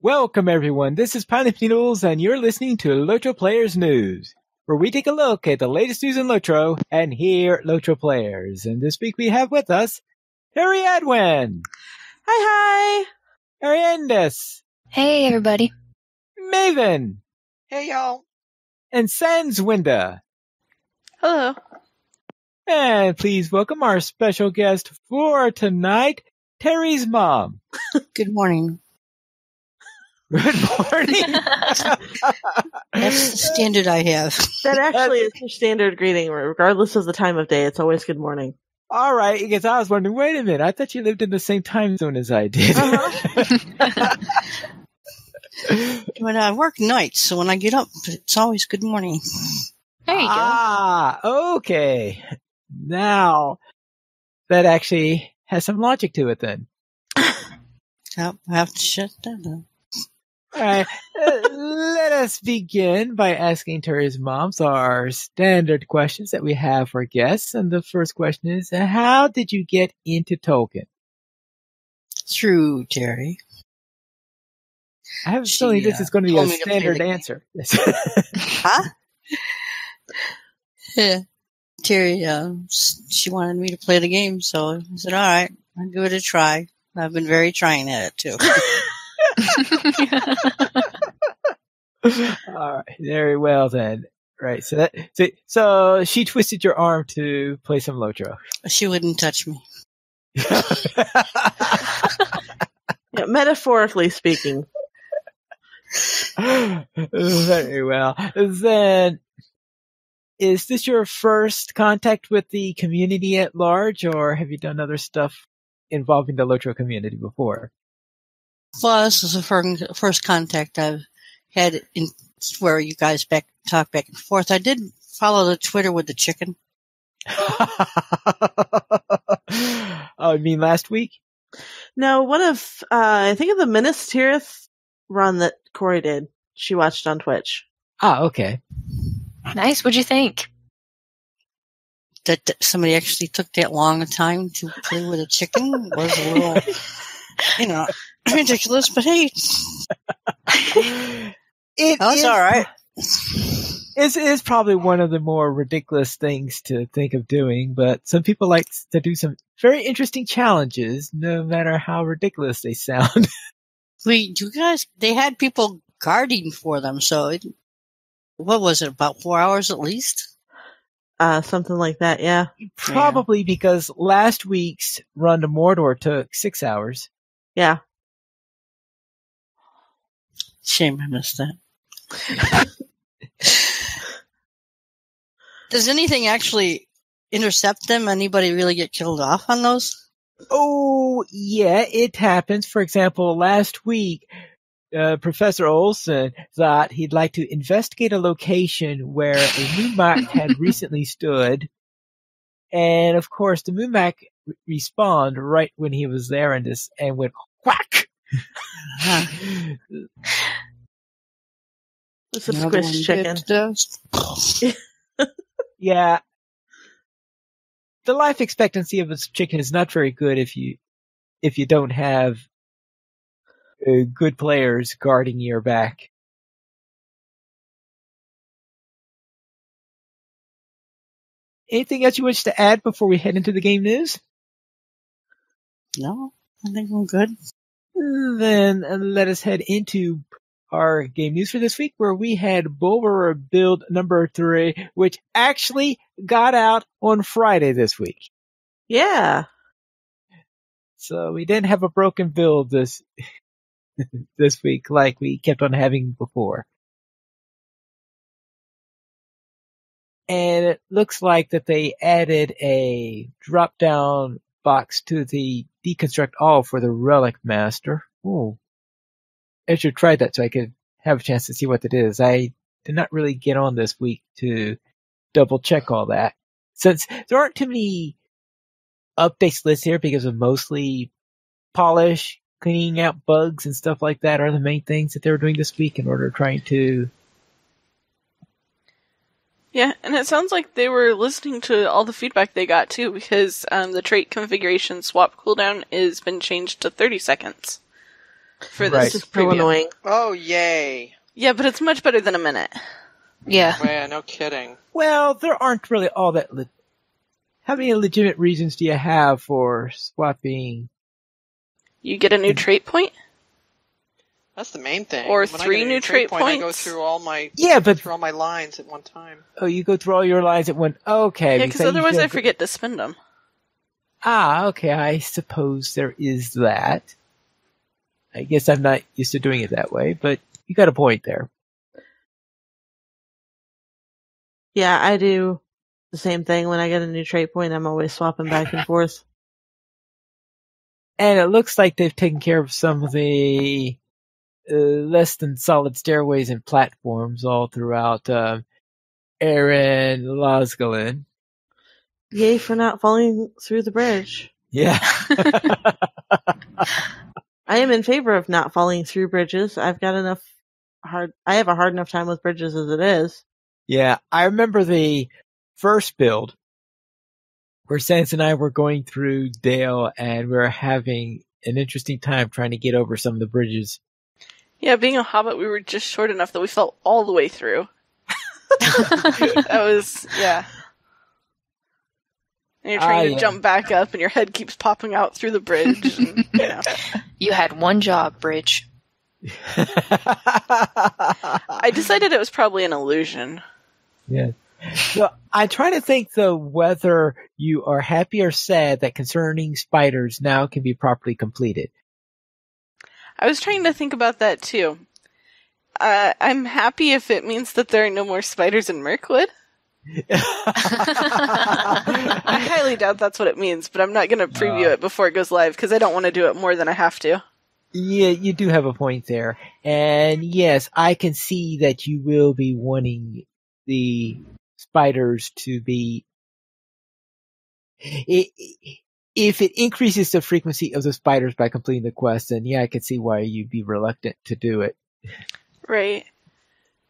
Welcome, everyone. This is Pilot Noodles, and you're listening to LOTRO Players News, where we take a look at the latest news in LOTRO and hear LOTRO players. And this week we have with us Harry Adwin. Hi. Ariandis. Hey, everybody. Maven. Hey, y'all. And Sanswinda. Hello. And please welcome our special guest for tonight, Terry's mom. Good morning. Good morning. That's the standard I have. That actually is your standard greeting, regardless of the time of day. It's always good morning. All right, because I was wondering, wait a minute, I thought you lived in the same time zone as I did. But I work nights, so when I get up, it's always good morning. There you go. Ah, okay. Now, that actually has some logic to it then. I have to shut that down. All right, let us begin by asking Terry's moms our standard questions that we have for guests. And the first question is, how did you get into Tolkien? Through Terry. I have a feeling this is going to be a told me to play standard the game. answer. Huh? Yeah. Terry, she wanted me to play the game, so I said, all right, I'll give it a try. I've been very trying at it, too. All right, very well then. Right, so she twisted your arm to play some LOTRO. She wouldn't touch me. Yeah, metaphorically speaking. Very well. Then, is this your first contact with the community at large, or have you done other stuff involving the LOTRO community before? Well, this is the first contact I've had in where you guys talk back and forth. I did follow the Twitter with the chicken. Oh, you mean last week? No, one of, I think of the Minas Tirith run that Corey did. She watched on Twitch. Ah, okay. Nice. What'd you think? That somebody actually took that long a time to play with a chicken was a little, ridiculous, but hey. It's all right. It is probably one of the more ridiculous things to think of doing, but some people like to do some very interesting challenges, no matter how ridiculous they sound. They had people guarding for them, so what was it, about 4 hours at least? Something like that, yeah. Probably because last week's run to Mordor took 6 hours. Yeah. Shame I missed that. Does anything actually intercept them? Anybody really get killed off on those? Oh, yeah, it happens. For example, last week, Professor Olson thought he'd like to investigate a location where a Moonmach had recently stood. And of course, the Moonmach respawned right when he was there and went whack. It's a squished chicken. Yeah. The life expectancy of a chicken is not very good if you don't have good players guarding your back. Anything else you wish to add before we head into the game news? No, I think I'm good. Then let us head into our game news for this week, where we had Bulwer build number 3, which actually got out on Friday this week. Yeah. So we didn't have a broken build this week like we kept on having before. And it looks like that they added a drop-down box to the Deconstruct All for the Relic Master. Ooh. I should try that so I could have a chance to see what it is. I did not really get on this week to double check all that. Since there aren't too many updates listed here because of mostly polish, cleaning out bugs and stuff like that are the main things that they were doing this week in order to trying to... Yeah, and it sounds like they were listening to all the feedback they got too, because the trait configuration swap cooldown has been changed to 30 seconds. for Right. this This is so preview. annoying. Oh, yay. Yeah, but it's much better than a minute. Yeah. Yeah, no kidding. Well, there aren't really all that. How many legitimate reasons do you have for swapping? You get a new trait point? That's the main thing. Or When 3 I get a new trait point, I go points? through all my lines at one time. Oh, you go through all your lines at one. Okay. Yeah, because otherwise I forget to spend them. Okay. I suppose there is that. I guess I'm not used to doing it that way, but you got a point there. Yeah, I do the same thing. When I get a new trait point, I'm always swapping back and forth. And it looks like they've taken care of some of the less than solid stairways and platforms all throughout Erin Losgalen. Yay for not falling through the bridge. Yeah. I am in favor of not falling through bridges. I have a hard enough time with bridges as it is. Yeah, I remember the first build where Sans and I were going through Dale and we were having an interesting time trying to get over some of the bridges. Yeah, being a hobbit, we were just short enough that we fell all the way through. That was, yeah. And you're trying to jump back up and your head keeps popping out through the bridge. And, you know. You had one job, Bridge. I decided it was probably an illusion. Yeah. So I try to think though whether you are happy or sad that concerning spiders now can be properly completed. I was trying to think about that too. I'm happy if it means that there are no more spiders in Mirkwood. I highly doubt that's what it means, but I'm not going to preview it before it goes live because I don't want to do it more than I have to. Yeah, you do have a point there. And yes, I can see that you will be wanting the spiders to be... If it increases the frequency of the spiders by completing the quest, then yeah, I can see why you'd be reluctant to do it. Right.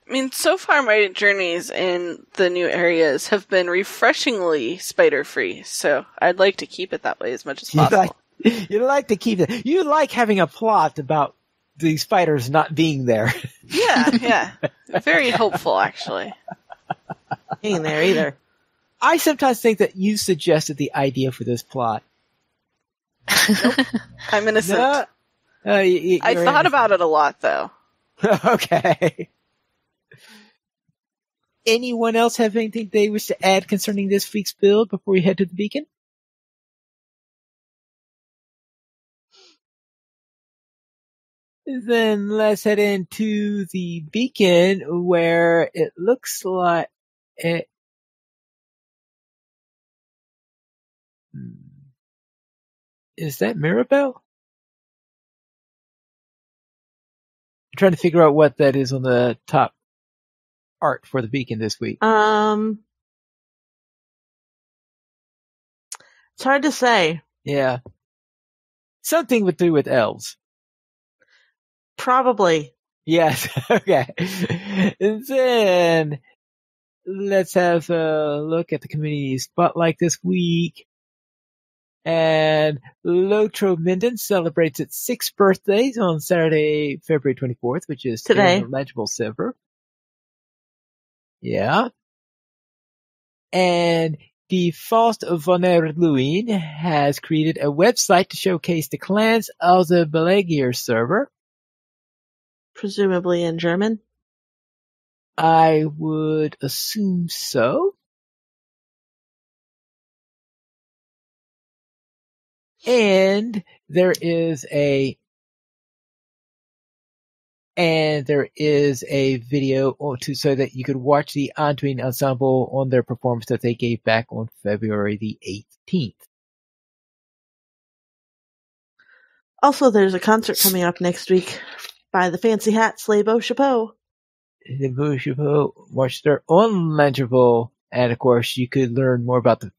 I mean, so far my journeys in the new areas have been refreshingly spider-free, so I'd like to keep it that way as much as possible. You like to keep it. You like having a plot about the spiders not being there. Yeah. Very hopeful, actually. Ain't there either. I sometimes think that you suggested the idea for this plot. Nope. I'm innocent. No, I thought about it a lot, though. Okay. Anyone else have anything they wish to add concerning this week's build before we head to the beacon? Then let's head into the beacon where it looks like it. Is that Mirabelle? I'm trying to figure out what that is on the top art for the beacon this week. It's hard to say. Yeah. Something to do with elves. Probably. Yes. Okay. And then let's have a look at the community spotlight this week. And LOTRO Minden celebrates its 6th birthday on Saturday, February 24th, which is today. Legible Silver. Yeah. And the Faust von Erluin has created a website to showcase the clans of the Belegier server. Presumably in German. I would assume so. And there is a video so that you could watch the Anduin Ensemble on their performance that they gave back on February the 18th. Also, there's a concert coming up next week by the Fancy Hats, Les Beaux Chapeaux. The Beaux Chapeaux watch their own Legible, and of course you could learn more about the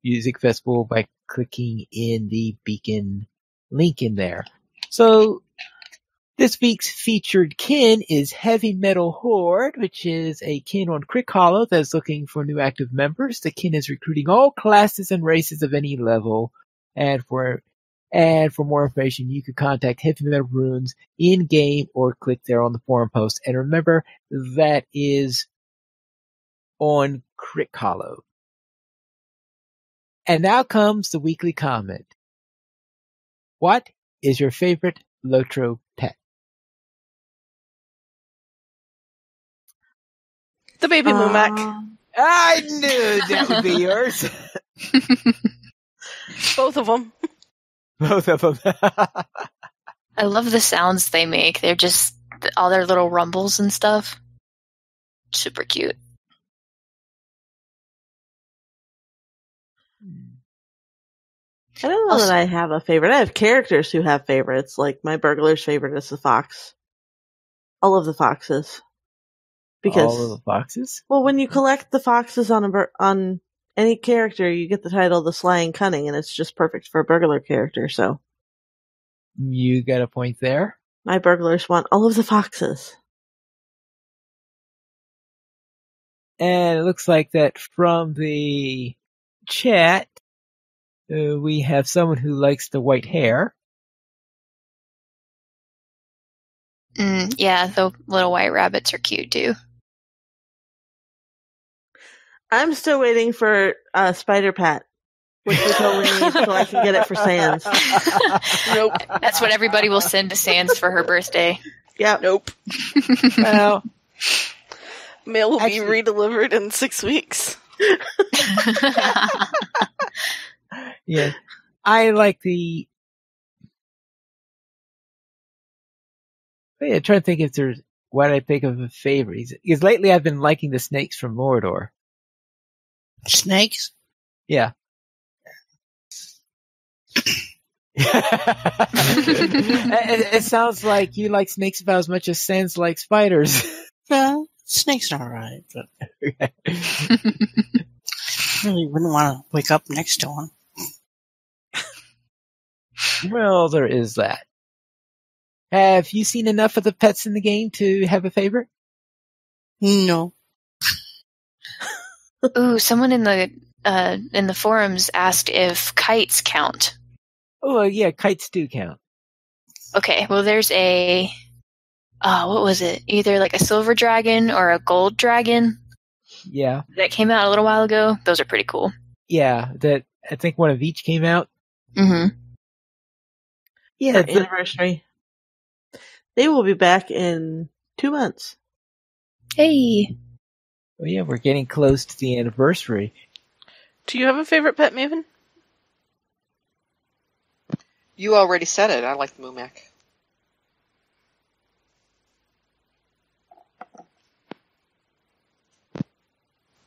music festival by clicking in the beacon link in there. So this week's featured kin is Heavy Metal Horde, which is a kin on Crick Hollow that's looking for new active members. The kin is recruiting all classes and races of any level, and for And for more information, you can contact Hidden Metal Runes in-game or click there on the forum post. And remember, that is on Crick Hollow. And now comes the weekly comment. What is your favorite LOTRO pet? The baby Moomac. I knew that would be yours. Both of them. Both of them. I love the sounds they make. They're just all their little rumbles and stuff. Super cute. I don't know that I have a favorite. I have characters who have favorites. Like my burglar's favorite is the fox. All of the foxes. Because all of the foxes? Well, when you collect the foxes on any character, you get the title The Sly and Cunning, and it's just perfect for a burglar character, so. You got a point there. My burglars want all of the foxes. And it looks like that from the chat, we have someone who likes the white hair. Yeah, the little white rabbits are cute too. I'm still waiting for Spider Pat, which we totally need so I can get it for Sans. Nope. That's what everybody will send to Sans for her birthday. Yep. Nope. Well, mail will be redelivered in 6 weeks. Yeah. I like the... I'm trying to think if there's what I think of a favorite. Because lately I've been liking the snakes from Mordor. Snakes? Yeah. It sounds like you like snakes about as much as Sans like spiders. Well, snakes are alright, but really wouldn't want to wake up next to one. Well, there is that. Have you seen enough of the pets in the game to have a favorite? No. Ooh, someone in the forums asked if kites count. Oh, yeah, kites do count. Okay, well, there's a what was it? Either like a silver dragon or a gold dragon. Yeah. That came out a little while ago. Those are pretty cool. Yeah, that I think one of each came out. Mm-hmm. Yeah, For anniversary. They will be back in 2 months. Hey. Oh yeah, we're getting close to the anniversary. Do you have a favorite pet, Maven? You already said it. I like the Moomac.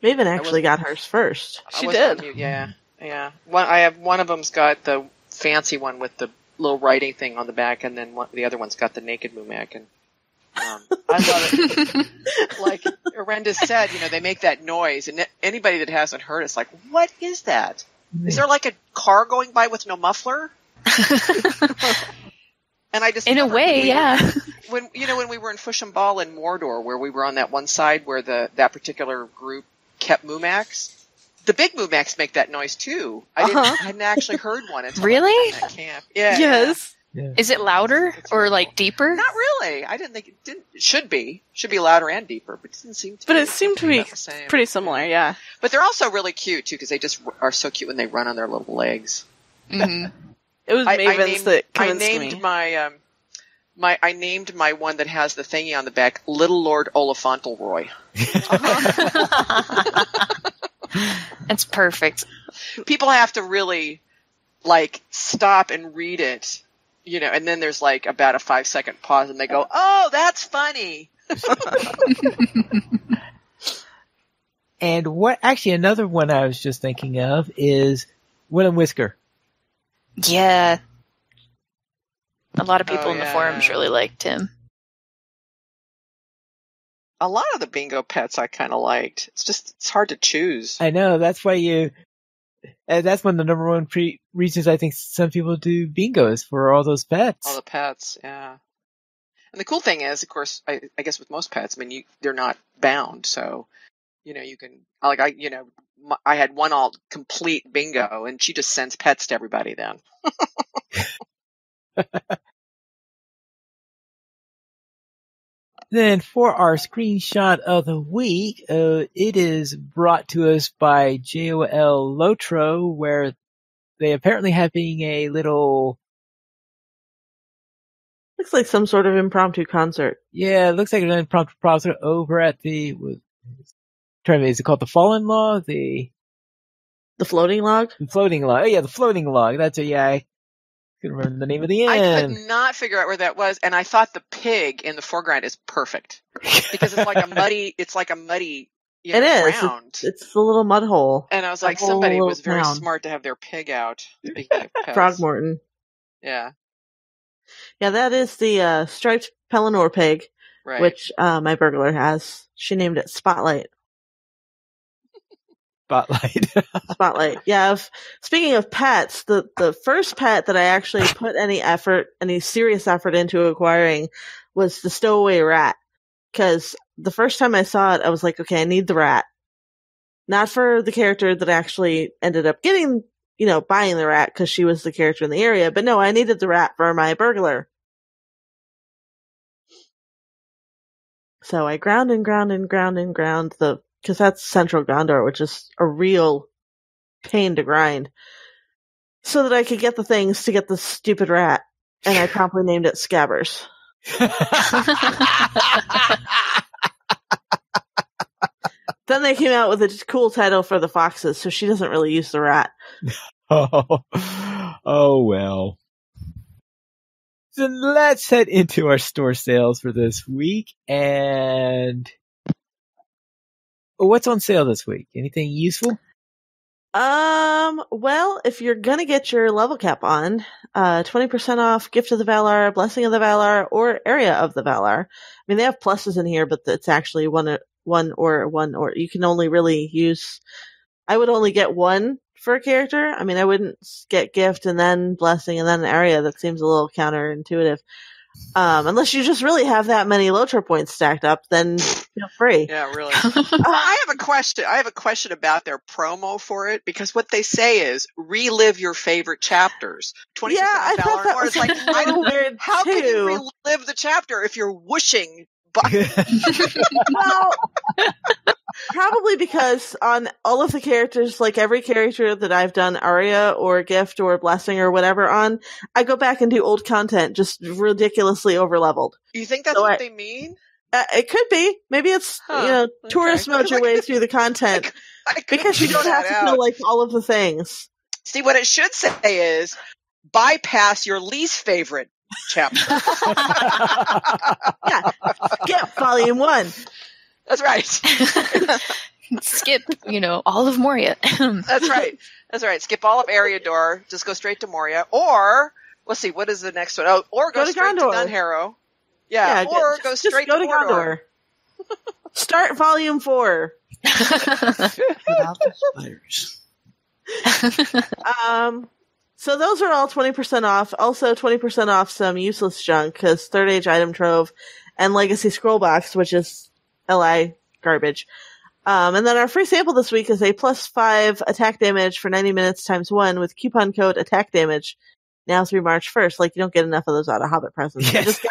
Maven actually got hers first. She did. Yeah. I have one of them's got the fancy one with the little writing thing on the back, and then the other one's got the naked Moomac. And I love it. Like Arenda said, they make that noise, and anybody that hasn't heard it's like, what is that? Is there like a car going by with no muffler? And I just in a way, yeah. When we were in Fushambal in Mordor, where we were on that one side where that particular group kept Moomacs, the big Moomacs make that noise too. I hadn't actually heard one until really? At camp. Yeah. Yes. Yeah. Is it louder or like deeper? Not really. I didn't think it didn't. It should be louder and deeper, but it didn't seem to. But it seemed to be the same. pretty similar, yeah. But they're also really cute too, because they just are so cute when they run on their little legs. Mm-hmm. It was Maven's that convinced I named my one that has the thingy on the back Little Lord Olifantelroy. That's perfect. People have to really stop and read it, and then there's about a 5-second pause and they go, "Oh, that's funny." And another one I was just thinking of is Will and Whisker. Yeah. A lot of people in the forums really liked him. A lot of the bingo pets I kind of liked. It's hard to choose. I know, that's why that's one of the number one reasons I think some people do bingo is for all those pets. All the pets, yeah. And the cool thing is, of course, I guess with most pets, they're not bound, so, you can, I had one all complete bingo, and she just sends pets to everybody then. Then for our screenshot of the week, it is brought to us by JOL LOTRO, where they apparently having a little... Looks like some sort of impromptu concert. Yeah, it looks like an impromptu concert over at the... Is it called the Fallen Log? The floating log? The floating log. Oh yeah, the floating log. That's a... Yeah, I couldn't remember the name of the inn. I could not figure out where that was, and I thought the pig in the foreground is perfect. Because it's like a muddy... It is. ground. It's the little mud hole. And I was like, somebody was very smart to have their pig out. Speaking of pets. Throgmorton. Yeah. Yeah, that is the striped Pelennor pig, Right. which my burglar has. She named it Spotlight. Spotlight. Yeah. Speaking of pets, the first pet that I actually put any serious effort into acquiring was the stowaway rat. Because the first time I saw it, I was like, okay, I need the rat. Not for the character that actually ended up getting, buying the rat because she was the character in the area. But no, I needed the rat for my burglar. So I ground because that's Central Gondor, which is a real pain to grind, so that I could get the things to get the stupid rat. And I promptly named it Scabbers. Then they came out with a cool title for the foxes, so she doesn't really use the rat. Oh well. So let's head into our store sales for this week. And what's on sale this week? Anything useful? Well, if you're gonna get your level cap on, 20% off Gift of the Valar, Blessing of the Valar, or Area of the Valar. I mean, they have pluses in here, but it's actually one, or you can only really use, I would only get one for a character. I mean, I wouldn't get Gift and then Blessing and then Area. That seems a little counterintuitive. Unless you just really have that many LOTRO points stacked up, then feel free. Yeah, really. I have a question. I have a question about their promo for it, because what they say is relive your favorite chapters. 20% I thought that was like, weird. How can you relive the chapter if you're whooshing? Well, probably because on all of the characters, like every character that I've done Aria or Gift or Blessing or whatever on, I go back and do old content, just ridiculously overleveled. You think that's what they mean? It could be. Maybe it's, tourist mode your way through the content. Because you don't have to know, like, all of the things. See, what it should say is, bypass your least favorite chapter. Yeah. Skip volume 1. That's right. Skip, all of Moria. That's right. Skip all of Eriador. Just go straight to Moria. Or, let's see, what is the next one? Oh, or go straight to Dunharrow. Yeah, or go straight to Gondor. Start volume 4. Without the spiders. So those are all 20% off. Also 20% off some useless junk, because Third Age Item Trove and Legacy Scroll Box, which is LI garbage. And then our free sample this week is a +5 attack damage for 90 minutes times 1 with coupon code attack damage now through March 1st. Like, you don't get enough of those out of Hobbit presents. Yes.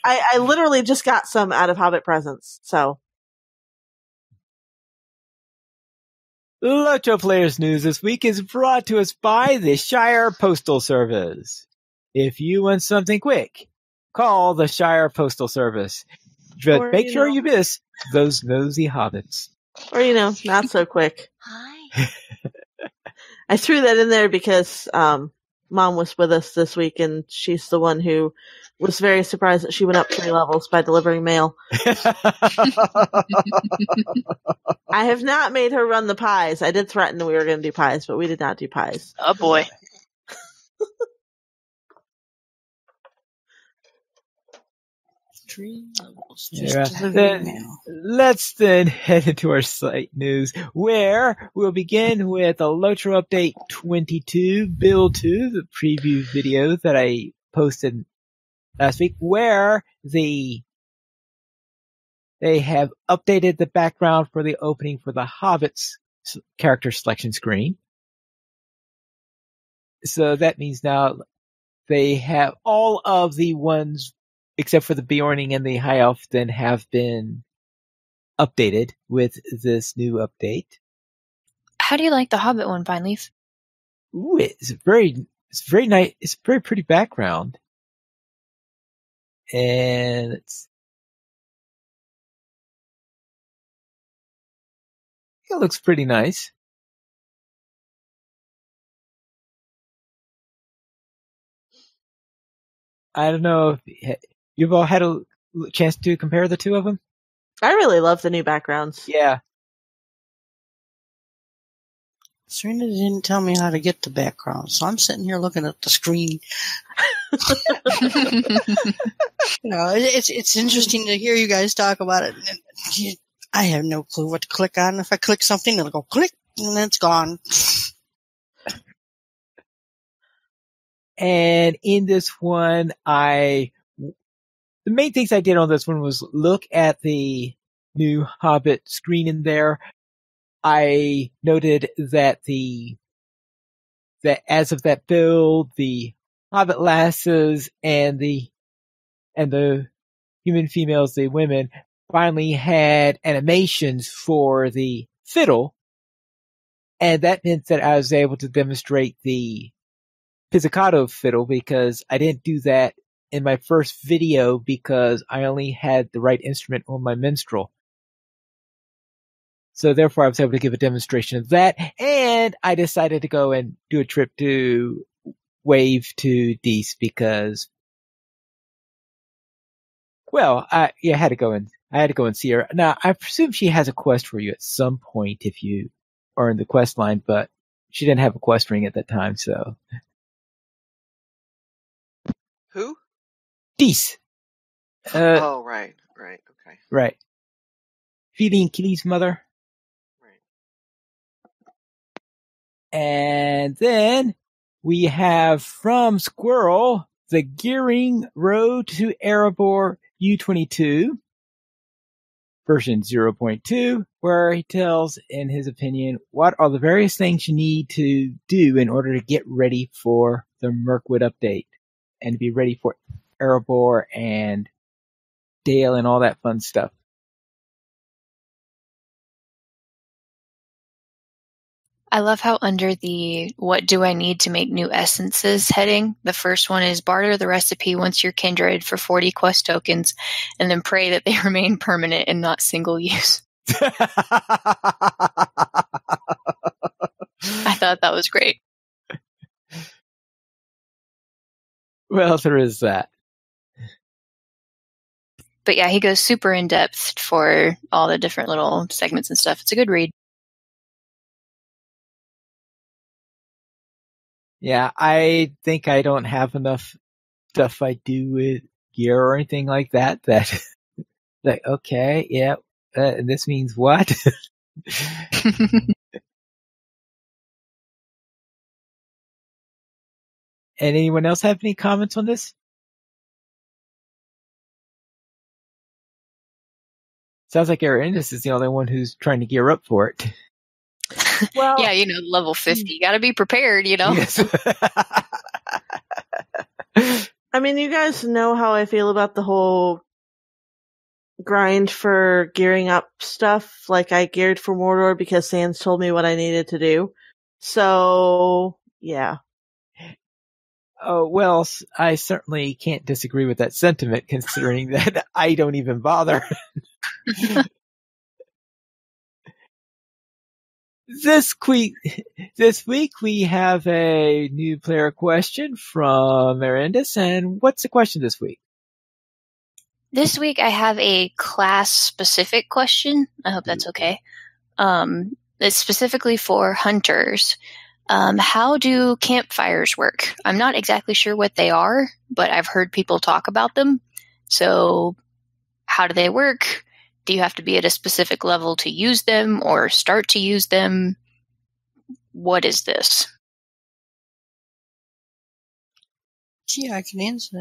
I literally just got some out of Hobbit presents. So. LOTRO Players News this week is brought to us by the Shire Postal Service. If you want something quick, call the Shire Postal Service. But make sure you miss those nosy hobbits. Or, not so quick. Hi. I threw that in there because Mom was with us this week, and she's the one who was very surprised that she went up 3 levels by delivering mail. I have not made her run the pies. I did threaten that we were going to do pies, but we did not do pies. Oh boy. Let's then head into our site news, where we'll begin with a LOTRO Update 22, Build 2, the preview video that I posted last week, where they have updated the background for the opening for the Hobbits character selection screen. So that means now they have all of the ones, except for the Bjorning and the High Elf, then have been updated with this new update. How do you like the Hobbit one, Vineleaf? Ooh, it's very nice. It's a very pretty background. And it looks pretty nice. I don't know if you've all had a chance to compare the two of them. I really love the new backgrounds. Yeah. Serena didn't tell me how to get the background, so I'm sitting here looking at the screen. It's interesting to hear you guys talk about it. I have no clue what to click on. If I click something, it'll go click, and then it's gone. And in this one, the main things I did on this one was look at the new Hobbit screen in there. I noted that that as of that build, the Hobbit lasses and the human females, the women, finally had animations for the fiddle, and that meant that I was able to demonstrate the pizzicato fiddle, because I didn't do that in my first video because I only had the right instrument on my minstrel. So therefore I was able to give a demonstration of that, and I decided to go and do a trip to Wave to Dees because, well, I had to go and see her. Now, I presume she has a quest for you at some point if you are in the quest line, but she didn't have a quest ring at that time, so. Who? Dees. Oh, right, okay. Right. Feeding Killy's mother. Right. And then we have from Squirrel, the Gearing Road to Erebor U22, version 0.2, where he tells, in his opinion, what are the various things you need to do in order to get ready for the Mirkwood update and to be ready for Erebor and Dale and all that fun stuff. I love how under the what do I need to make new essences heading, the first one is barter the recipe once you're kindred for 40 quest tokens, and then pray that they remain permanent and not single use. I thought that was great. Well, there is that. But yeah, he goes super in depth for all the different little segments and stuff. It's a good read. Yeah, I think I don't have enough stuff I do with gear or anything like that, like, okay, yeah, this means what? And anyone else have any comments on this? Sounds like Arendis is the only one who's trying to gear up for it. Well, yeah, level 50. You got to be prepared, Yes. I mean, you guys know how I feel about the whole grind for gearing up stuff. Like, I geared for Mordor because Sans told me what I needed to do. So, yeah. Oh, well, I certainly can't disagree with that sentiment, considering that I don't even bother. This week we have a new player question from Arendis, and what's the question this week? This week I have a class-specific question. I hope that's okay. It's specifically for hunters. How do campfires work? I'm not exactly sure what they are, but I've heard people talk about them. So how do they work? Do you have to be at a specific level to use them or start to use them? What is this? Yeah, I can answer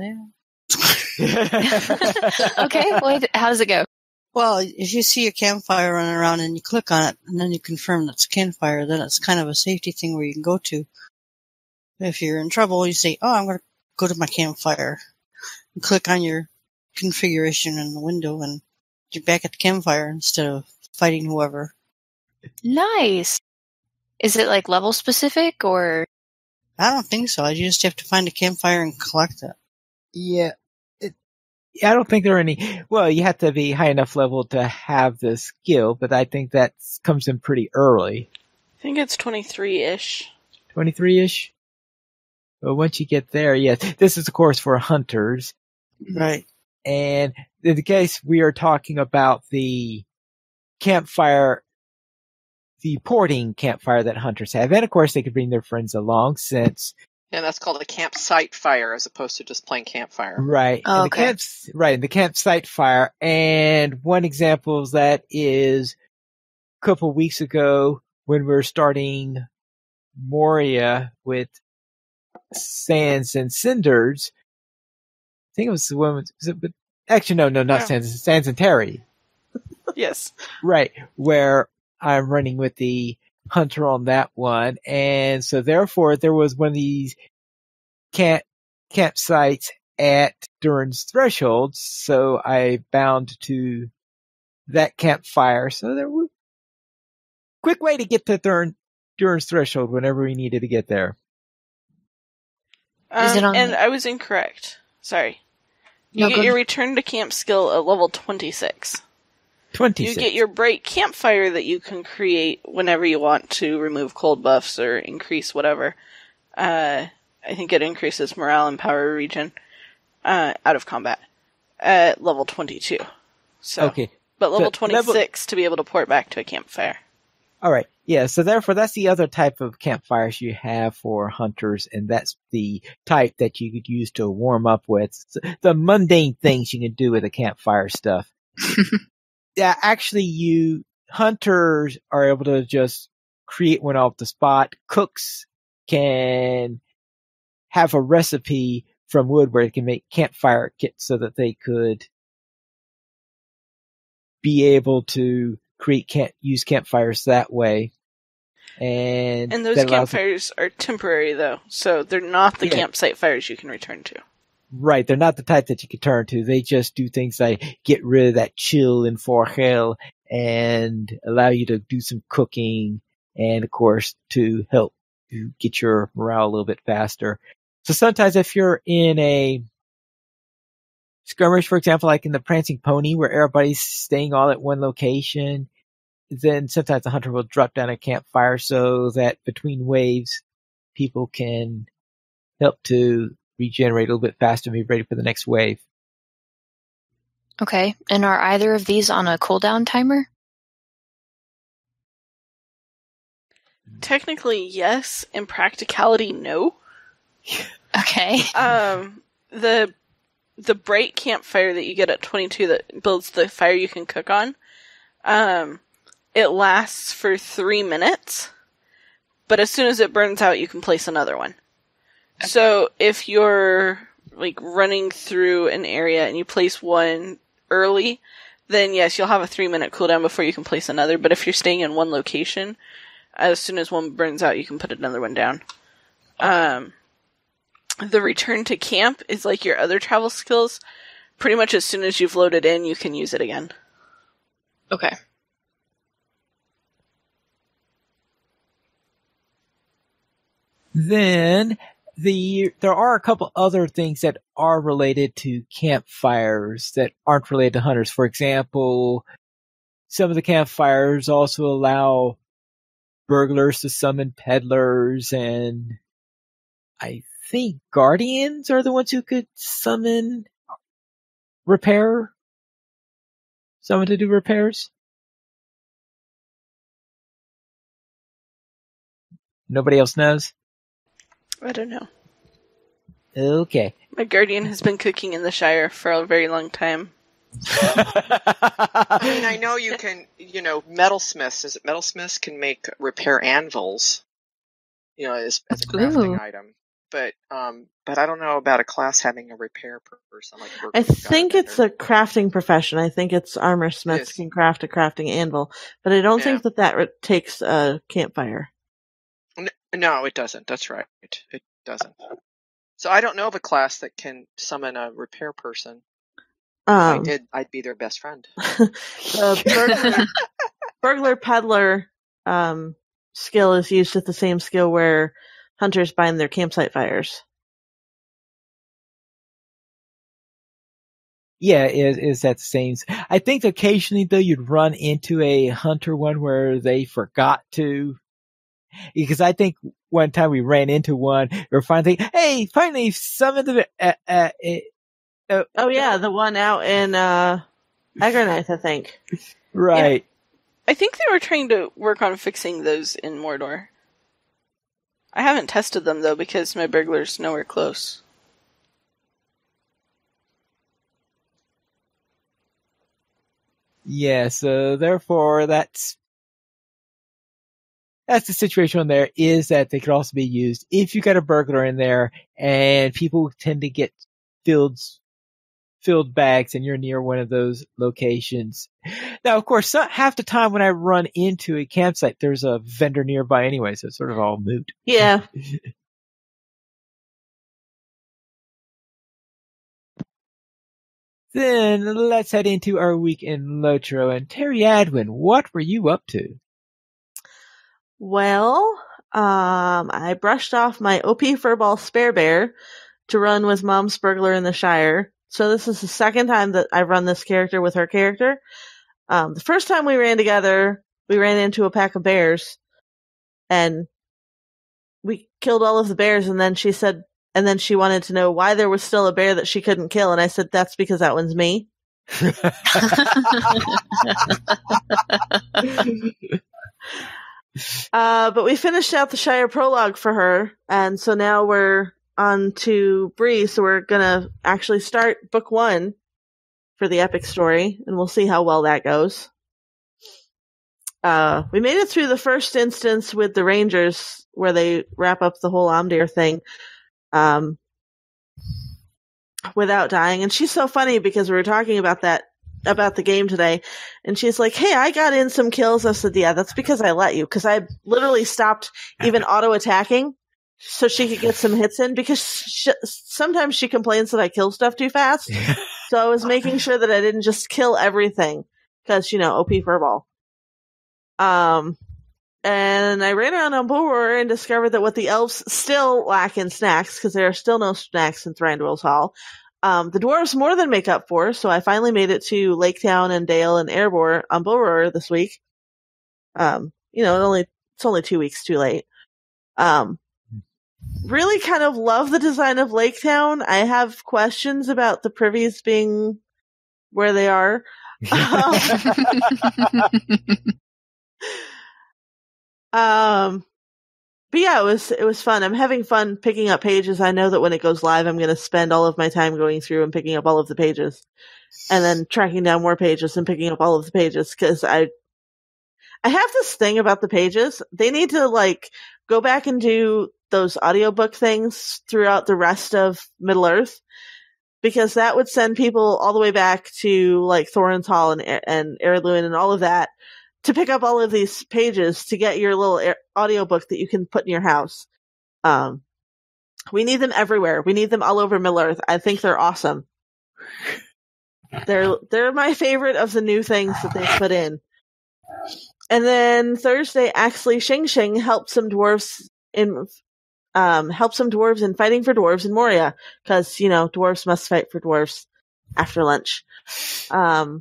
that. Okay, well, how does it go? Well, if you see a campfire running around and you click on it and then you confirm that's a campfire, then it's kind of a safety thing where you can go to. If you're in trouble, you say, I'm going to go to my campfire. And click on your configuration in the window and you're back at the campfire instead of fighting whoever. Nice. Is it like level specific or? I don't think so. You just have to find a campfire and collect it. Yeah. I don't think there are any. Well, you have to be high enough level to have the skill, but I think that comes in pretty early. I think it's 23-ish. 23-ish? But once you get there, yes. This is, of course, for hunters. Right. And in the case we are talking about the campfire, the porting campfire that hunters have. And, of course, they could bring their friends along since... And that's called a campsite fire as opposed to just plain campfire. Right. Oh, okay. The campsite fire. And one example of that is a couple of weeks ago when we were starting Moria with Sands and Cinders. I think it was the one with, actually, no, not No. Sands and Terry. Yes. Right. Where I'm running with the hunter on that one. And so therefore there was one of these campsites at Durin's Threshold. So I bound to that campfire. So there was a quick way to get to Durin's Threshold whenever we needed to get there. Is it on and the- I was incorrect. Sorry. You No, get go- your return to camp skill at level 26. 26. You get your bright campfire that you can create whenever you want to remove cold buffs or increase whatever. I think it increases morale and power regen out of combat at level 22. So, Okay. but level So 26 to be able to port back to a campfire. All right. Yeah. So therefore, that's the other type of campfires you have for hunters, and that's the type that you could use to warm up with. The mundane things you can do with the campfire stuff. Yeah, actually, hunters are able to just create one off the spot. Cooks can have a recipe from wood where they can make campfire kits so that they could be able to use campfires that way. And And those that allows campfires are temporary, though, so they're not the campsite fires you can return to. Right, they're not the type that you can turn to. They just do things like get rid of that chill in Forhel and allow you to do some cooking and, of course, to help you get your morale a little bit faster. So sometimes if you're in a skirmish, for example, like in the Prancing Pony where everybody's staying all at one location, then sometimes the hunter will drop down a campfire so that between waves, people can help to regenerate a little bit faster and be ready for the next wave. Okay. And are either of these on a cooldown timer? Technically, yes. In practicality, no. Okay. The bright campfire that you get at 22 that builds the fire you can cook on, it lasts for 3 minutes, but as soon as it burns out, you can place another one. Okay. So if you're like running through an area and you place one early, then yes, you'll have a 3-minute cooldown before you can place another. But if you're staying in one location, as soon as one burns out, you can put another one down. Okay. The return to camp is like your other travel skills. Pretty much as soon as you've loaded in, you can use it again. Okay. Then there are a couple other things that are related to campfires that aren't related to hunters. For example, some of the campfires also allow burglars to summon peddlers, and I think guardians are the ones who could summon someone to do repairs. Nobody else knows? I don't know. Okay. My guardian has been cooking in the Shire for a very long time. I mean, I know you can, metalsmiths can make repair anvils, as a crafting item. but I don't know about a class having a repair person. Like I think it's a crafting profession. I think it's armor smiths can craft a crafting anvil, but I don't think that takes a campfire. No, it doesn't. That's right. It doesn't. So I don't know of a class that can summon a repair person. If I did, I'd be their best friend. The burglar peddler skill is used at the same skill where hunters bind their campsite fires. Yeah, is that the same? I think occasionally though you'd run into a hunter one where they forgot to. Because I think one time we ran into one, we were finally, hey, finally summoned the, oh yeah, the one out in, Eggerknife, I think. Right. Yeah. I think they were trying to work on fixing those in Mordor. I haven't tested them though, because my burglar's nowhere close. Yeah, so therefore that's the situation on there, is that they could also be used if you got a burglar in there and people tend to get filled bags and you're near one of those locations. Now, of course, half the time when I run into a campsite, there's a vendor nearby anyway, so it's sort of all moot. Yeah. Then let's head into our week in LOTRO. And Terry Adwin, what were you up to? Well, I brushed off my OP Furball Spare Bear to run with Mom's Burglar in the Shire. So this is the second time that I've run this character with her character. The first time we ran together, we ran into a pack of bears, and we killed all of the bears, and then she wanted to know why there was still a bear that she couldn't kill, and I said, that's because that one's me. But we finished out the Shire prologue for her, and so now we're on to Bree, so we're gonna actually start book 1 for the epic story, and we'll see how well that goes. We made it through the first instance with the Rangers, where they wrap up the whole Omdir thing, without dying, and she's so funny because we were talking about the game today, and she's like, hey, I got in some kills. I said, yeah, that's because I let you, because I literally stopped even auto-attacking so she could get some hits in, because sometimes she complains that I kill stuff too fast. So I was making sure that I didn't just kill everything, because, OP Furball. And I ran around on Bullroarer and discovered that what the elves still lack in snacks, because there are still no snacks in Thranduil's Hall, the dwarves more than make up for, so I finally made it to Lake Town and Dale and Erebor on Bullroarer this week. It's only 2 weeks too late. Really kind of love the design of Lake Town. I have questions about the Privies being where they are. But yeah, it was fun. I'm having fun picking up pages. I know that when it goes live, I'm going to spend all of my time going through and picking up all of the pages, and then tracking down more pages and picking up all of the pages, because I have this thing about the pages. They need to go back and do those audiobook things throughout the rest of Middle-earth, because that would send people all the way back to Thorin's Hall and Eredluin and all of that, to pick up all of these pages to get your little audiobook that you can put in your house. We need them everywhere. We need them all over Middle-earth. I think they're awesome. They're my favorite of the new things that they've put in. And then Thursday, actually, Xing Xing helped some dwarves in fighting for dwarves in Moria, because dwarves must fight for dwarves after lunch. By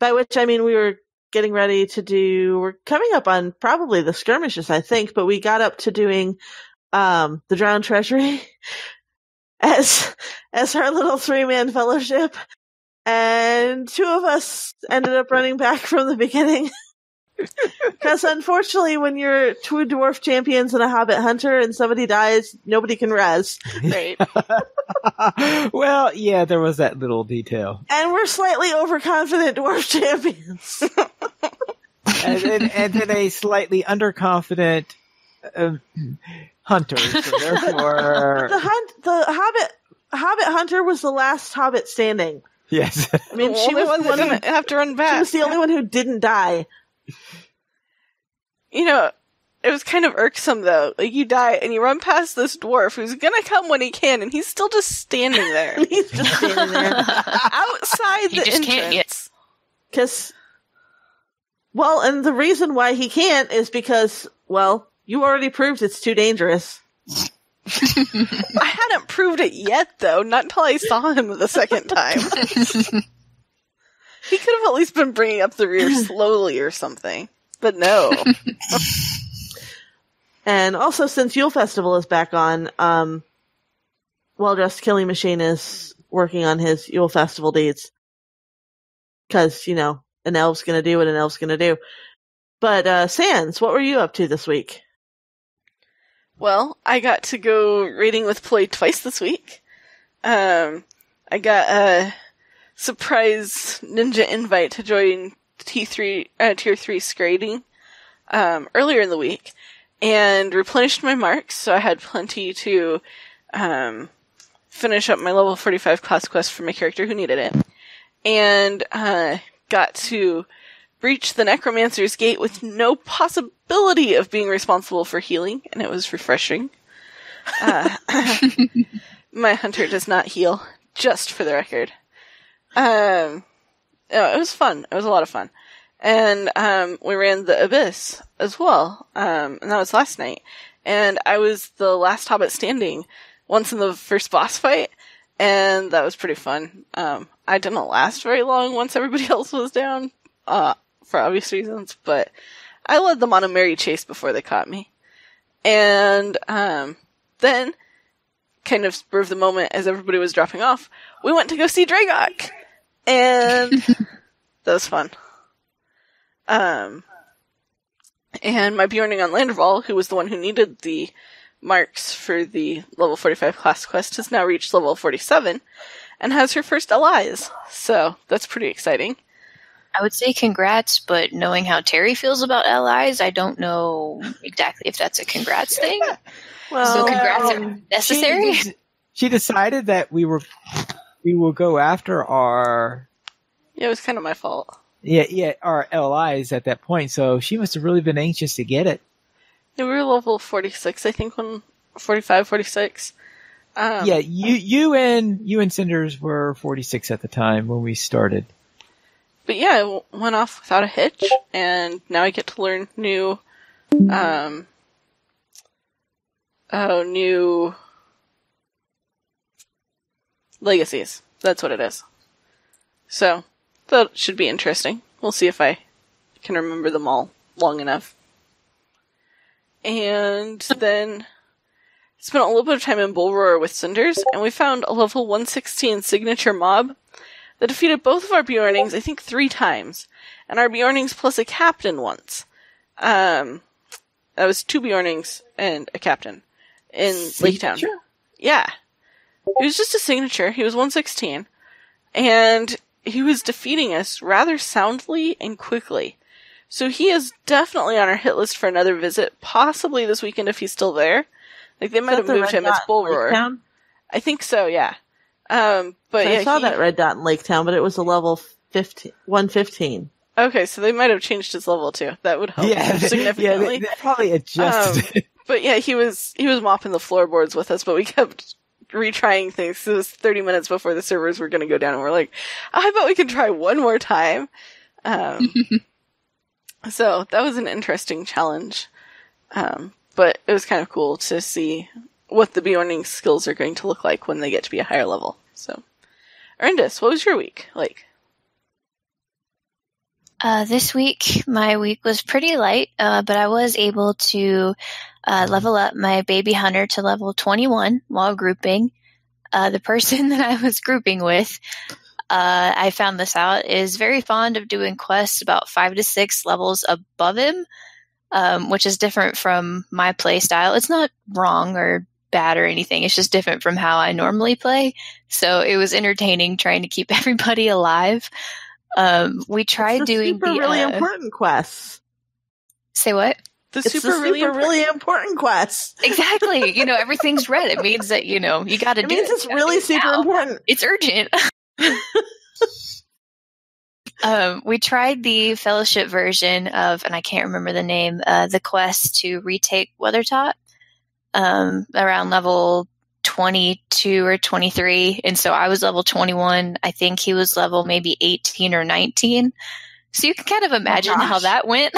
which I mean we were getting ready to we're coming up on probably the skirmishes, I think, but we got up to doing the Drowned Treasury as our little 3-man fellowship, and 2 of us ended up running back from the beginning. Because unfortunately, when you're 2 dwarf champions and a hobbit hunter and somebody dies, nobody can res. Right. Well, yeah, there was that little detail. And we're slightly overconfident dwarf champions. and then a slightly underconfident hunters, so therefore, the Hobbit hunter was the last Hobbit standing. yes. I mean, she was the one who didn't have to run back. She was the only one who didn't die. You know, it was kind of irksome though. Like, you die and you run past this dwarf who's gonna come when he can, and he's still just standing there. He's just standing there outside the entrance. And the reason why he can't is because, well, you already proved it's too dangerous. I hadn't proved it yet, though. Not until I saw him the second time. He could have at least been bringing up the rear slowly or something. But no. And also, since Yule Festival is back on, Well-Dressed Killing Machine is working on his Yule Festival deeds. Because, an elf's gonna do what an elf's gonna do. But, Sans, what were you up to this week? Well, I got to go raiding with Ploy twice this week. I got a surprise ninja invite to join Tier 3 scrading, earlier in the week, and replenished my marks, so I had plenty to, finish up my level 45 class quest for my character who needed it. And, got to breach the Necromancer's Gate with no possibility of being responsible for healing, and it was refreshing. My hunter does not heal, just for the record. It was fun. It was a lot of fun. And we ran the Abyss as well, and that was last night. And I was the last Hobbit standing once in the first boss fight, and that was pretty fun. I didn't last very long once everybody else was down, for obvious reasons, but I led them on a merry chase before they caught me. And then, kind of spur of the moment as everybody was dropping off, we went to go see Dragok! And that was fun. And my Bjorning on Landerval, who was the one who needed the marks for the level 45 class quest, has now reached level 47 and has her first allies. So that's pretty exciting. I would say congrats, but knowing how Terry feels about allies, I don't know exactly if that's a congrats thing. Well, so congrats are necessary. She decided that we will go after our... Yeah, it was kind of my fault. Yeah, our allies at that point, so she must have really been anxious to get it. Yeah, we were level 46, I think, when 45, 46. Yeah, you and Cinders were 46 at the time when we started. But yeah, it went off without a hitch, and now I get to learn new legacies. That's what it is. So, that should be interesting. We'll see if I can remember them all long enough. And then spent a little bit of time in Bull Roar with Cinders, and we found a level 116 signature mob that defeated both of our Bjornings, I think 3 times, and our Bjornings plus a captain once. That was 2 Bjornings and a captain in Lake Town. Yeah. It was just a signature. He was 116, and he was defeating us rather soundly and quickly. So he is definitely on our hit list for another visit, possibly this weekend if he's still there. Like, they might have moved him. It's Bull Roar. I think so, yeah. But so yeah, I saw that red dot in Lake Town, but it was a level 115. Okay, so they might have changed his level too. That would help significantly. Yeah, they probably adjusted. But yeah, he was mopping the floorboards with us, but we kept retrying things. It was 30 minutes before the servers were going to go down, and we're like, oh, I bet we can try one more time. So that was an interesting challenge. But it was kind of cool to see what the Bjorning skills are going to look like when they get to be a higher level. So, Erindis, what was your week like? This week, my week was pretty light, but I was able to level up my baby hunter to level 21 while grouping. The person that I was grouping with, I found this out, is very fond of doing quests about 5 to 6 levels above him, which is different from my play style. It's not wrong or bad or anything. It's just different from how I normally play. So it was entertaining trying to keep everybody alive. We tried doing really important quests. Say what? It's the really important quest. Exactly. Everything's red. It means that, you got to do it. It means it's really super important. It's urgent. We tried the Fellowship version of, and I can't remember the name, the quest to retake Weathertop around level 22 or 23. And so I was level 21. I think he was level maybe 18 or 19. So you can kind of imagine how that went.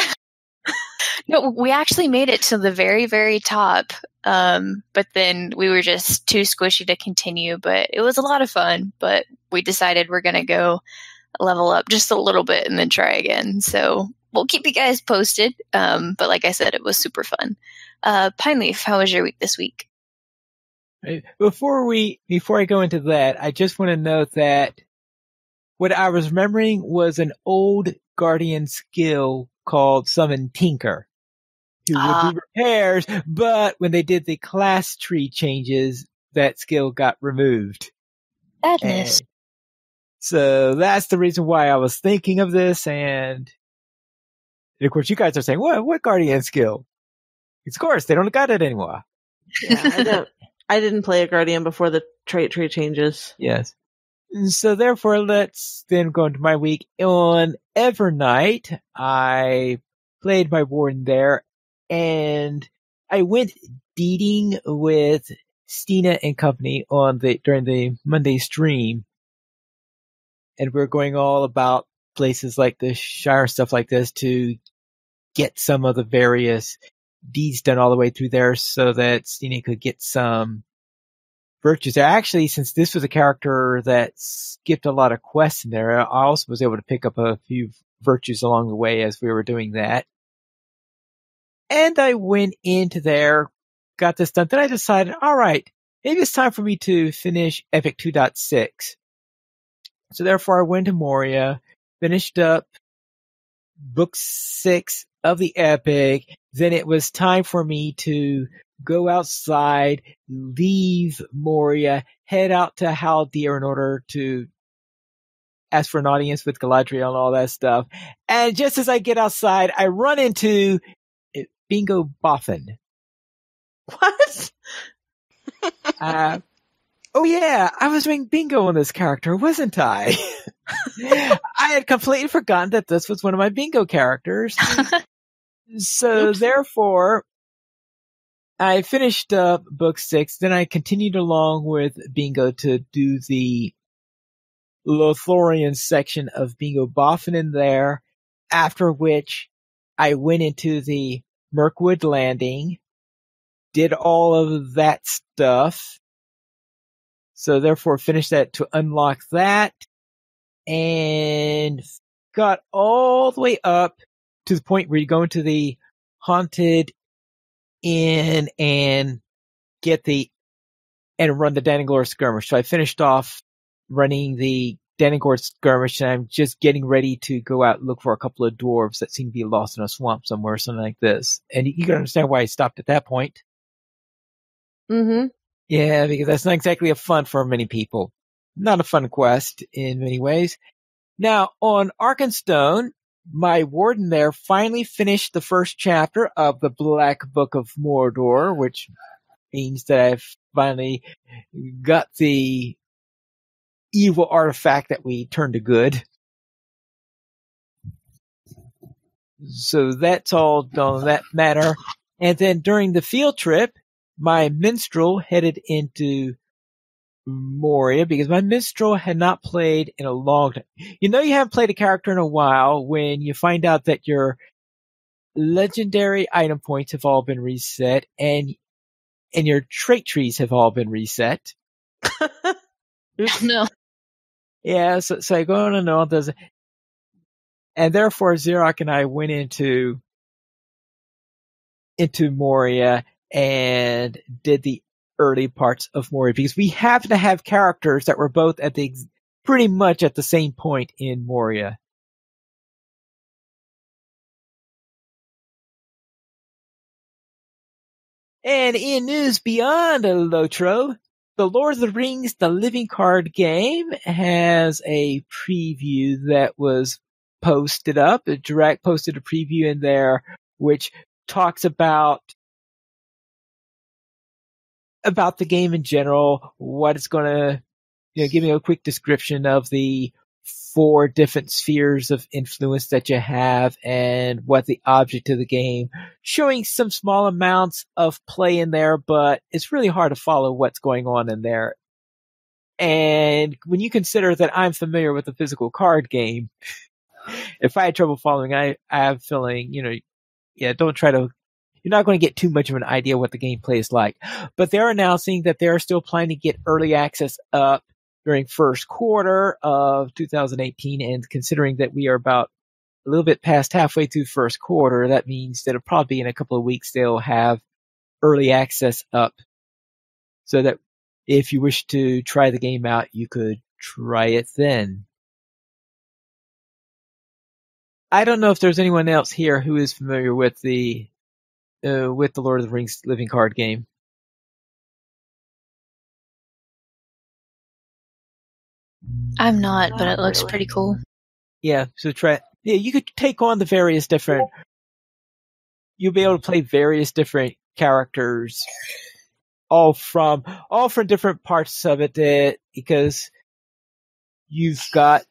No, we actually made it to the very, very top. But then we were just too squishy to continue. But it was a lot of fun. But we decided we're going to go level up just a little bit and then try again. So we'll keep you guys posted. But like I said, it was super fun. Pineleaf, how was your week this week? Before I go into that, I just want to note that what I was remembering was an old Guardian skill called Summon Tinker, who would do repairs, but when they did the class tree changes, that skill got removed. Sadness. So that's the reason why I was thinking of this, and of course you guys are saying, what Guardian skill? Of course, they don't got it anymore. Yeah, I didn't play a Guardian before the trait tree changes. Yes. So therefore, let's then go into my week. On Evernight, I played my warden there, and I went deeding with Stina and company during the Monday stream. And we're going all about places like the Shire, stuff like this, to get some of the various deeds done all the way through there so that Stina could get some virtues. Actually, since this was a character that skipped a lot of quests in there, I also was able to pick up a few virtues along the way as we were doing that. And I went into there, got this done. Then I decided, all right, maybe it's time for me to finish Epic 2.6. So therefore I went to Moria, finished up book 6 of the Epic. Then it was time for me to go outside, leave Moria, head out to Haldir in order to ask for an audience with Galadriel and all that stuff. And just as I get outside, I run into Bingo Boffin. What? Oh yeah, I was doing bingo on this character, wasn't I? I had completely forgotten that this was one of my bingo characters. So therefore, I finished up book 6, then I continued along with bingo to do the Lothorian section of Bingo Boffin in there, after which I went into the Mirkwood Landing, did all of that stuff, so therefore finished that to unlock that, and got all the way up to the point where you go into the Haunted Inn and run the Danagor skirmish. So I finished off running the Danagor skirmish, and I'm just getting ready to go out and look for a couple of dwarves that seem to be lost in a swamp somewhere, something like this. And you can understand why I stopped at that point. Mm-hmm. Yeah, because that's not exactly a fun for many people. Not a fun quest in many ways. Now, on Arkenstone, my warden there finally finished the first chapter of the Black Book of Mordor, which means that I've finally got the evil artifact that we turned to good. So that's all done on that matter. And then during the field trip, my minstrel headed into Moria because my minstrel had not played in a long time. You know you haven't played a character in a while when you find out that your legendary item points have all been reset and your trait trees have all been reset. No. Yeah, so I go on and on. And therefore Xerox and I went into Moria and did the early parts of Moria because we happen to have characters that were both at pretty much at the same point in Moria. And in news beyond LOTRO, the Lord of the Rings, the Living Card game, has a preview that was posted up. Direct posted a preview in there, which talks about the game in general, what it's going to, give me a quick description of the 4 different spheres of influence that you have and what the object of the game, showing some small amounts of play in there, but it's really hard to follow what's going on in there. And when you consider that I'm familiar with the physical card game, if I had trouble following, I have a feeling, don't try to, you're not going to get too much of an idea what the gameplay is like. But they're announcing that they're still planning to get early access up during first quarter of 2018. And considering that we are about a little bit past halfway through first quarter, that means that it'll probably be in a couple of weeks they'll have early access up so that if you wish to try the game out, you could try it then. I don't know if there's anyone else here who is familiar with the Lord of the Rings living card game. I'm not, but it looks pretty cool. Yeah, so try. Yeah, you could take on the various different. You'll be able to play various different characters, all from different parts of it. Because you've got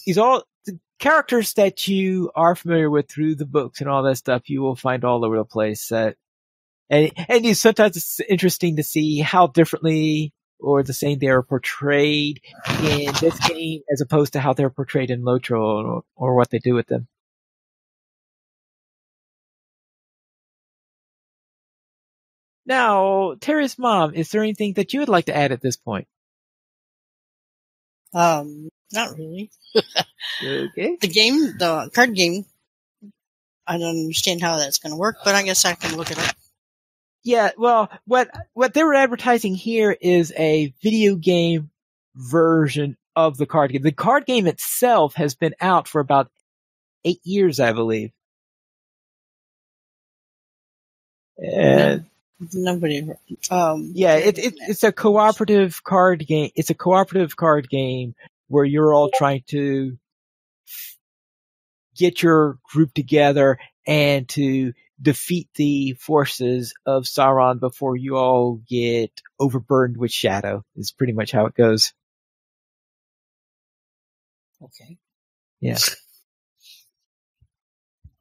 the characters that you are familiar with through the books and all that stuff. You will find all over the place. And sometimes it's interesting to see how differently or the same they are portrayed in this game as opposed to how they're portrayed in LOTRO or what they do with them. Now, Terry's mom, is there anything that you would like to add at this point? Not really. Okay. The card game, I don't understand how that's going to work, but I guess I can look it up. Yeah, well, what they were advertising here is a video game version of the card game. The card game itself has been out for about 8 years, I believe. And nobody. It's a cooperative card game. It's a cooperative card game where you're all trying to get your group together and to defeat the forces of Sauron before you all get overburdened with shadow. Is pretty much how it goes. Okay. Yeah.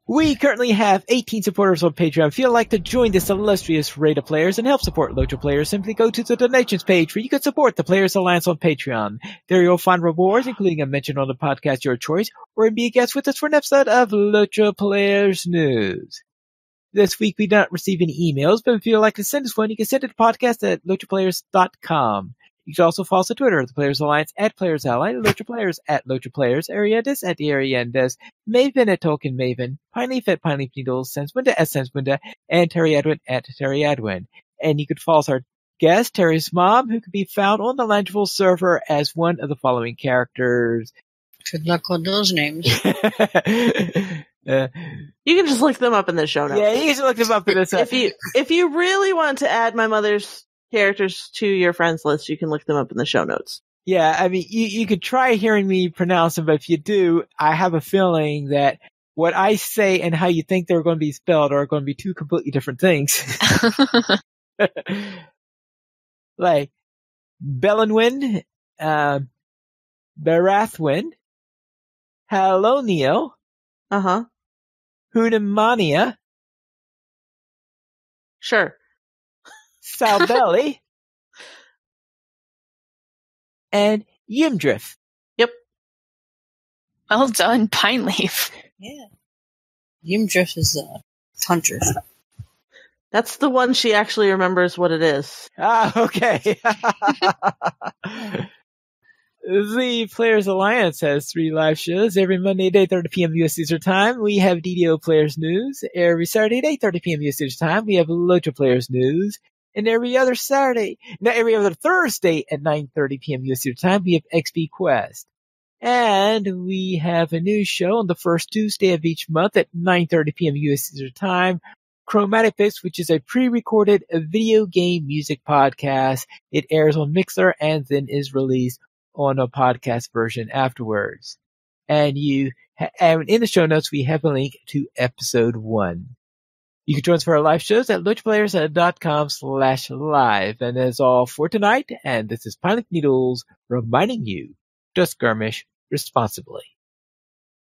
We currently have 18 supporters on Patreon. If you'd like to join this illustrious raid of players and help support LOTRO players, simply go to the donations page where you can support the Players Alliance on Patreon. There you'll find rewards, including a mention on the podcast your choice, or be a guest with us for an episode of LOTRO Players News. This week we did not receive any emails, but if you'd like to send us one, you can send it to podcast at LOTROplayers.com. You can also follow us on Twitter, the Players Alliance at Players Ally, LOTRO Players at LOTRO Players, Ariandis at the Ariandis, Maven at Tolkien Maven, Pineleaf at Pineleaf Needles, Senswinda at Senswinda, and Terry Adwin at Terry Adwin. And you could follow our guest, Terry's mom, who can be found on the Langeville server as one of the following characters. Good luck with those names. You can just look them up in the show notes. Yeah, you can just look them up in this. If you really want to add my mother's characters to your friends list, you can look them up in the show notes. Yeah, I mean, you could try hearing me pronounce them, but if you do, I have a feeling that what I say and how you think they're going to be spelled are going to be two completely different things. Like Belenwyn, Barathwyn, Haloniel, Hunamania, Sure. Salbelli, and Yimdriff. Yep. Well done, Pineleaf. Yeah. Yimdriff is a hunter. That's the one she actually remembers what it is. Ah, okay. The Players Alliance has 3 live shows every Monday at 8:30 p.m. U.S. Eastern Time. We have DDO Players News. Every Saturday at 8:30 p.m. U.S. Eastern Time, we have LOTRO Players News. And every other Thursday at 9:30 p.m. U.S. Eastern Time, we have XP Quest. And we have a new show on the first Tuesday of each month at 9:30 p.m. U.S. Eastern Time, Chromatic Fix, which is a pre-recorded video game music podcast. It airs on Mixer and then is released on a podcast version afterwards. And and in the show notes, we have a link to episode 1. You can join us for our live shows at LoTROplayers.com/live. And that's all for tonight. And this is Pilot Needles reminding you to skirmish responsibly.